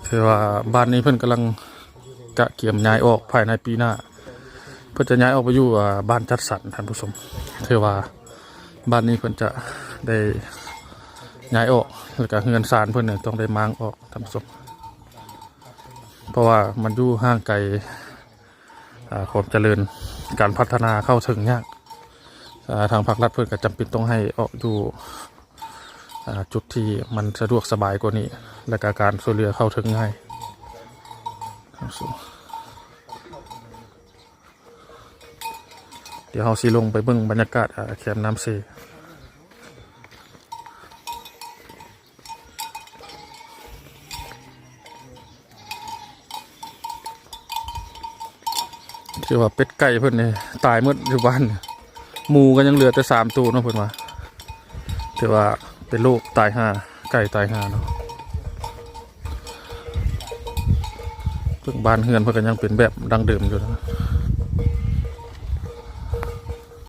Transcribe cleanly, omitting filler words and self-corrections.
ถือว่าบ้านนี้เพิ่นกำลังกะเกี่ยมย้ายออกภายในปีหน้าเพิ่นจะย้ายออกไปอยู่บ้านจัดสรรท่านผู้ชมถือว่าบ้านนี้เพิ่นจะได้ย้ายออกแล้วก็เฮือนศาลเพิ่นเนี่ยต้องได้มางออกท่านผู้ชมเพราะว่ามันอยู่ห่างไกลความเจริญการพัฒนาเข้าถึงยากทางภาครัฐเพิ่นก็จำเป็นต้องให้ออกอยู่จุดที่มันสะดวกสบายกว่านี้และการช่วยเหลือเข้าถึงง่ายเดี๋ยวเราสิลงไปเบิ่งบรรยากาศแคมป์น้ำเซที่ว่าเป็ดไก่เพิ่นนี่ตายหมดอยู่บ้านหมูก็ยังเหลือแต่3 ตัวเนาะเพิ่นว่าที่ว่าเป็นโรคตายห่าไก่ตายห่าเนาะเพิ่งบ้านเฮือนเพิ่นก็ยังเป็นแบบดั้งเดิมอยู่นะ